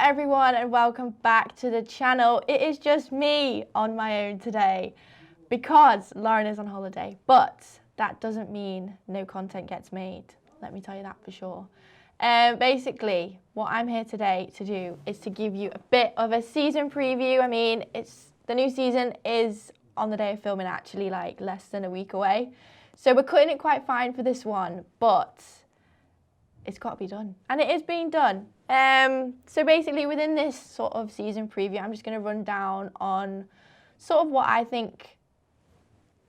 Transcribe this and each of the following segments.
everyone and welcome back to the channel. It is just me on my own today because Lauren is on holiday, but that doesn't mean no content gets made. Let me tell you that for sure. Basically, what I'm here today to do is to give you a bit of a season preview. I mean, the new season is on the day of filming actually like less than a week away. So we're cutting it quite fine for this one, but it's got to be done. And it is being done. So basically within this sort of season preview, I'm just going to run down on sort of what I think,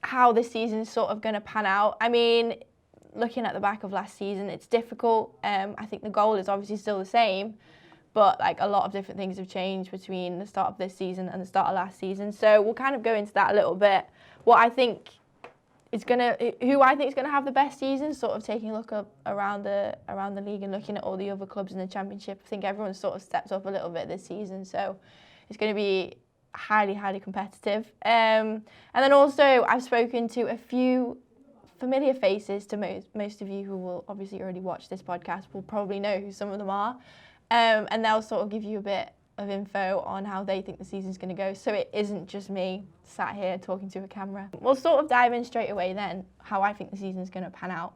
how this season is sort of going to pan out. I mean, looking at the back of last season, it's difficult. I think the goal is obviously still the same, but like a lot of different things have changed between the start of this season and the start of last season. So we'll kind of go into that a little bit. What I think who I think is gonna have the best season, sort of taking a look up around the league and looking at all the other clubs in the Championship. I think everyone's sort of stepped up a little bit this season, so it's going to be highly competitive. And then also I've spoken to a few familiar faces. To most of you who will obviously already watch this podcast will probably know who some of them are, and they'll sort of give you a bit of info on how they think the season's going to go, so it isn't just me sat here talking to a camera. We'll sort of dive in straight away then, how I think the season's going to pan out.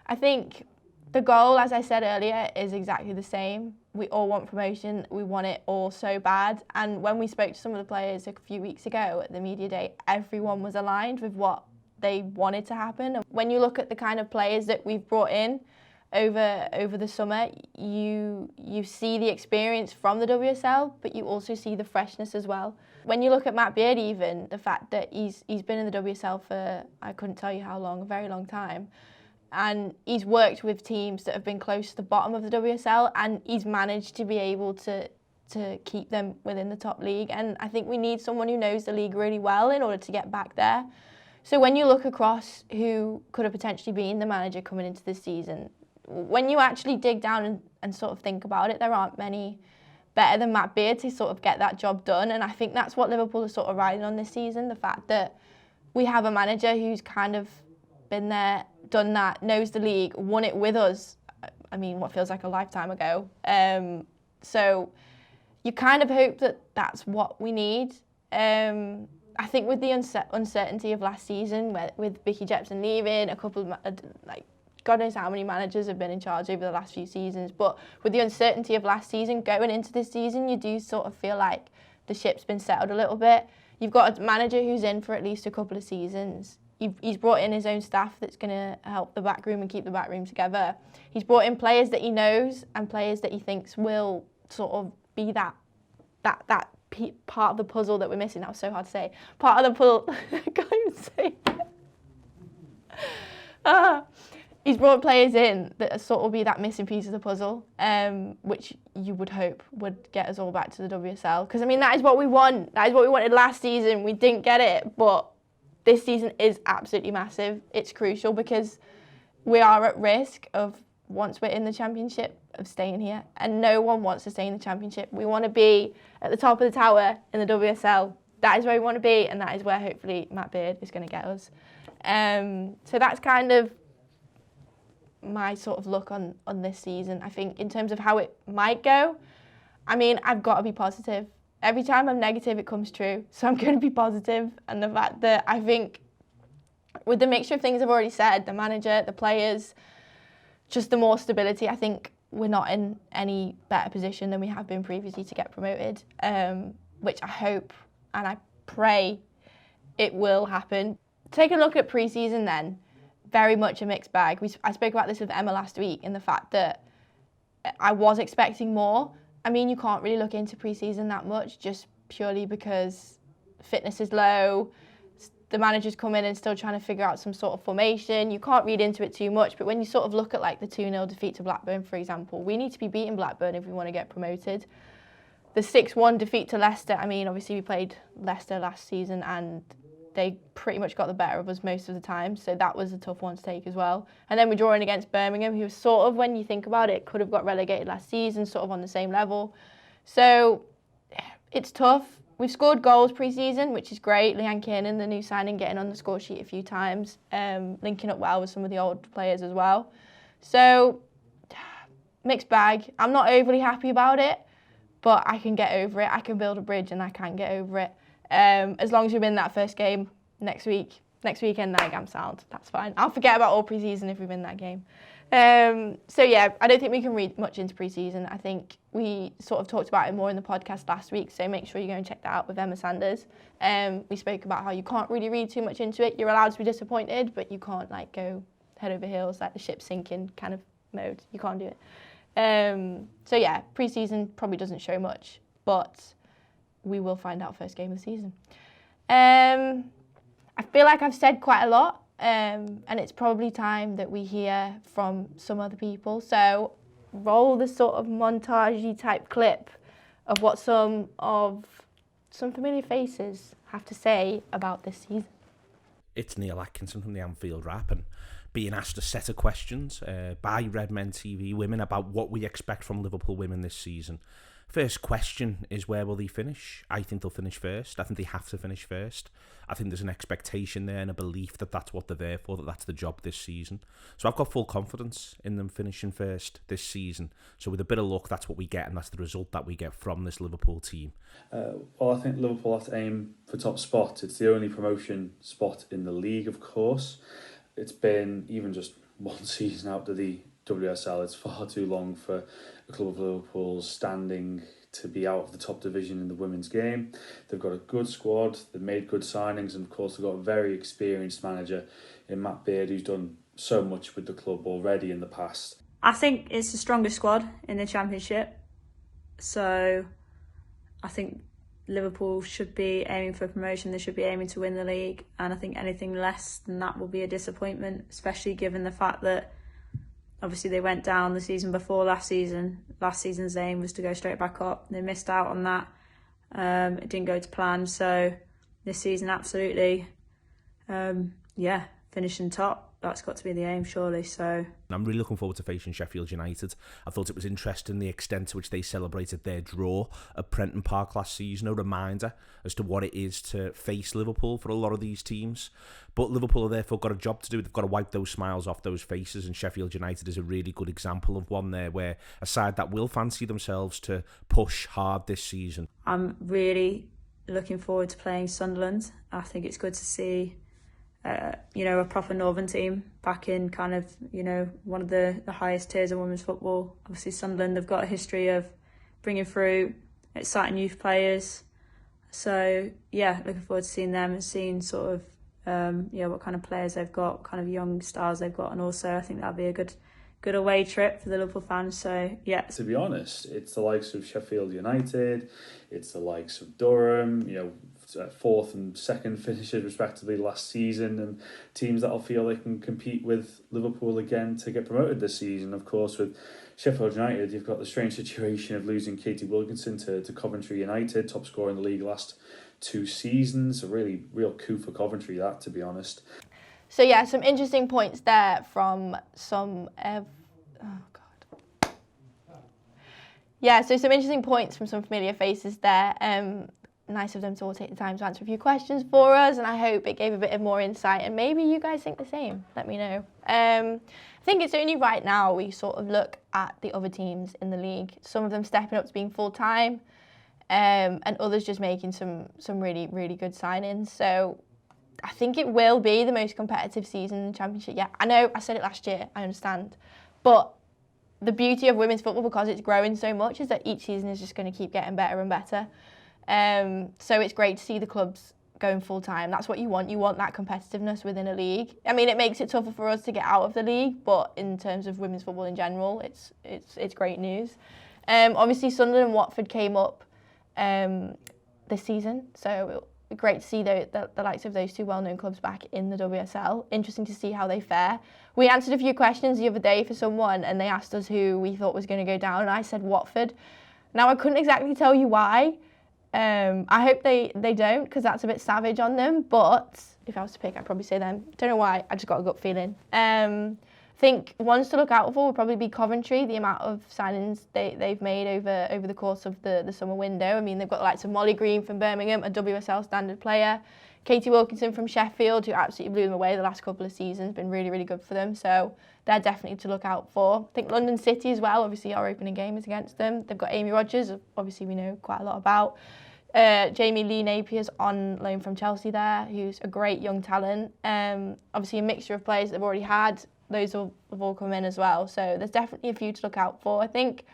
I think the goal, as I said earlier, is exactly the same. We all want promotion, we want it all so bad, and when we spoke to some of the players a few weeks ago at the media day, everyone was aligned with what they wanted to happen. And when you look at the kind of players that we've brought in over the summer, you see the experience from the WSL, but you also see the freshness as well. When you look at Matt Beard, even the fact that he's been in the WSL for, I couldn't tell you how long, a very long time, and he's worked with teams that have been close to the bottom of the WSL, and he's managed to be able to keep them within the top league. And I think we need someone who knows the league really well in order to get back there. So when you look across who could have potentially been the manager coming into this season, when you actually dig down and sort of think about it, there aren't many better than Matt Beard to sort of get that job done. And I think that's what Liverpool is sort of riding on this season, the fact that we have a manager who's kind of been there, done that, knows the league, won it with us, I mean, what feels like a lifetime ago. So you kind of hope that that's what we need. I think with the uncertainty of last season, with Vicky Jepson leaving, a couple of, like, God knows how many managers have been in charge over the last few seasons, but with the uncertainty of last season, going into this season, you do sort of feel like the ship's been settled a little bit. You've got a manager who's in for at least a couple of seasons. He's brought in his own staff that's going to help the back room and keep the back room together. He's brought in players that he knows and players that he thinks will sort of be that part of the puzzle that we're missing. That was so hard to say. Part of the puzzle. I can't even say it. He's brought players in that sort of be that missing piece of the puzzle, which you would hope would get us all back to the WSL. Because, I mean, that is what we want. That is what we wanted last season. We didn't get it, but this season is absolutely massive. It's crucial because we are at risk of, once we're in the Championship, of staying here. And no one wants to stay in the Championship. We want to be at the top of the tower in the WSL. That is where we want to be, and that is where hopefully Matt Beard is going to get us. So that's kind of my sort of look on this season. I think in terms of how it might go, I mean, I've got to be positive. Every time I'm negative, it comes true. So I'm going to be positive. And the fact that I think with the mixture of things I've already said, the manager, the players, just the more stability, I think we're not in any better position than we have been previously to get promoted, which I hope and I pray it will happen. Take a look at pre-season then. Very much a mixed bag. I spoke about this with Emma last week, in the fact that I was expecting more. I mean, you can't really look into pre-season that much, just purely because fitness is low. The managers come in and still trying to figure out some sort of formation. You can't read into it too much, but when you sort of look at like the 2-0 defeat to Blackburn, for example, we need to be beating Blackburn if we want to get promoted. The 6-1 defeat to Leicester, I mean, obviously we played Leicester last season and they pretty much got the better of us most of the time, so that was a tough one to take as well. And then we're drawing against Birmingham, who was sort of, when you think about it, could have got relegated last season, sort of on the same level. So it's tough. We've scored goals pre-season, which is great. Leanne Kiernan, the new signing, getting on the score sheet a few times, linking up well with some of the old players as well. So mixed bag. I'm not overly happy about it, but I can get over it. I can build a bridge and I can get over it. As long as we win that first game next weekend, Nottingham sound, that's fine. I'll forget about all pre-season if we win that game. So yeah, I don't think we can read much into pre-season. I think we sort of talked about it more in the podcast last week, so make sure you go and check that out with Emma Sanders. We spoke about how you can't really read too much into it. You're allowed to be disappointed, but you can't like go head over heels like the ship sinking kind of mode. You can't do it. So yeah, pre-season probably doesn't show much, but we will find out first game of the season. I feel like I've said quite a lot. And it's probably time that we hear from some other people. So roll the sort of montage-y type clip of what some familiar faces have to say about this season. It's Neil Atkinson from the Anfield Wrap, and being asked a set of questions by Red Men TV Women about what we expect from Liverpool women this season. First question is, where will they finish? I think they'll finish first. I think they have to finish first. I think there's an expectation there and a belief that that's what they're there for, that that's the job this season. So I've got full confidence in them finishing first this season. So with a bit of luck, that's what we get, and that's the result that we get from this Liverpool team. Well, I think Liverpool have to aim for top spot. It's the only promotion spot in the league, of course. It's been even just one season out of the WSL. It's far too long for a club of Liverpool's standing to be out of the top division in the women's game. They've got a good squad, they've made good signings, and of course they've got a very experienced manager in Matt Beard, who's done so much with the club already in the past. I think it's the strongest squad in the Championship, so I think Liverpool should be aiming for promotion. They should be aiming to win the league, and I think anything less than that will be a disappointment, especially given the fact that obviously they went down the season before last season. Last season's aim was to go straight back up. They missed out on that. It didn't go to plan. So this season, absolutely, finishing top. That's got to be the aim, surely. So I'm really looking forward to facing Sheffield United. I thought it was interesting the extent to which they celebrated their draw at Prenton Park last season. A reminder as to what it is to face Liverpool for a lot of these teams. But Liverpool have therefore got a job to do. They've got to wipe those smiles off those faces, and Sheffield United is a really good example of one there, where a side that will fancy themselves to push hard this season. I'm really looking forward to playing Sunderland. I think it's good to see a proper Northern team back in kind of, one of the highest tiers of women's football. Obviously Sunderland have got a history of bringing through exciting youth players. So yeah, looking forward to seeing them and seeing sort of, what kind of players they've got, what kind of young stars they've got. And also I think that'll be a good away trip for the Liverpool fans. So yeah. To be honest, it's the likes of Sheffield United, it's the likes of Durham, fourth and second finishes respectively last season, and teams that'll feel they can compete with Liverpool again to get promoted this season. Of course, with Sheffield United, you've got the strange situation of losing Katie Wilkinson to Coventry United, top scorer in the league last 2 seasons. A really real coup for Coventry, that, to be honest. So yeah, some interesting points there from some so some interesting points from some familiar faces there. Nice of them to all take the time to answer a few questions for us, and I hope it gave a bit of more insight, and maybe you guys think the same. Let me know. I think it's only right now we sort of look at the other teams in the league, some of them stepping up to being full-time, and others just making some really, really good signings. So I think it will be the most competitive season in the Championship. Yeah, I know I said it last year, I understand, but the beauty of women's football, because it's growing so much, is that each season is just going to keep getting better and better. So it's great to see the clubs going full time. That's what you want. You want that competitiveness within a league. I mean, it makes it tougher for us to get out of the league, but in terms of women's football in general, it's great news. Obviously, Sunderland Watford came up this season, so it'll be great to see the likes of those two well-known clubs back in the WSL. Interesting to see how they fare. We answered a few questions the other day for someone, and they asked us who we thought was going to go down, and I said Watford. Now, I couldn't exactly tell you why. I hope they don't, because that's a bit savage on them, but if I was to pick, I'd probably say them. Don't know why, I just got a gut feeling. I think ones to look out for would probably be Coventry, the amount of signings they've made over the course of the summer window. I mean, they've got the likes of Molly Green from Birmingham, a WSL standard player, Katie Wilkinson from Sheffield, who absolutely blew them away the last couple of seasons, been really, really good for them. So they're definitely to look out for. I think London City as well, obviously our opening game is against them. They've got Amy Rodgers, obviously we know quite a lot about. Jamie Lee Napier's on loan from Chelsea there, who's a great young talent. Obviously a mixture of players that they've already had, those have all come in as well. So there's definitely a few to look out for. I think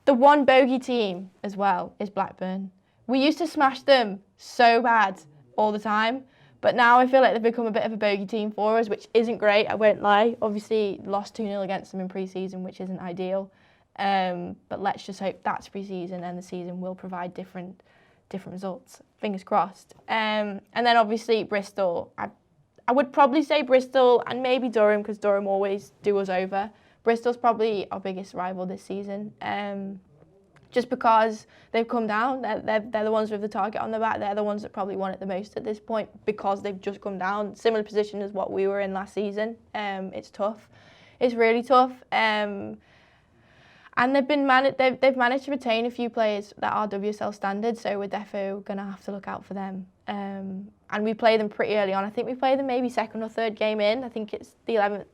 the one bogey team as well is Blackburn. We used to smash them so bad all the time, but now I feel like they've become a bit of a bogey team for us, which isn't great, I won't lie. Obviously lost 2-0 against them in pre-season, which isn't ideal. But let's just hope that's pre-season and the season will provide different results. Fingers crossed. And then obviously Bristol. I would probably say Bristol and maybe Durham, because Durham always do us over. Bristol's probably our biggest rival this season. Just because they've come down, they're the ones with the target on their back. They're the ones that probably want it the most at this point because they've just come down. Similar position as what we were in last season. It's tough. It's really tough. And they've managed to retain a few players that are WSL standard, so we're defo going to have to look out for them. And we play them pretty early on. I think we play them maybe second or third game in. I think it's the 11th,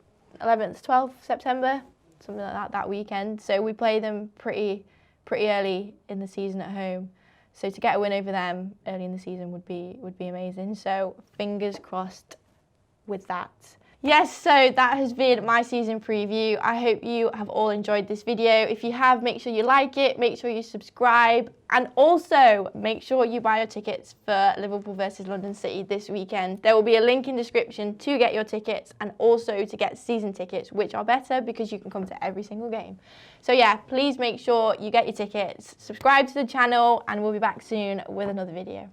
12th September, something like that weekend. So we play them pretty early in the season at home. So to get a win over them early in the season would be amazing. So fingers crossed with that. Yes, so that has been my season preview. I hope you have all enjoyed this video. If you have, make sure you like it, make sure you subscribe, and also make sure you buy your tickets for Liverpool versus London City this weekend. There will be a link in the description to get your tickets and also to get season tickets, which are better because you can come to every single game. So yeah, please make sure you get your tickets, subscribe to the channel, and we'll be back soon with another video.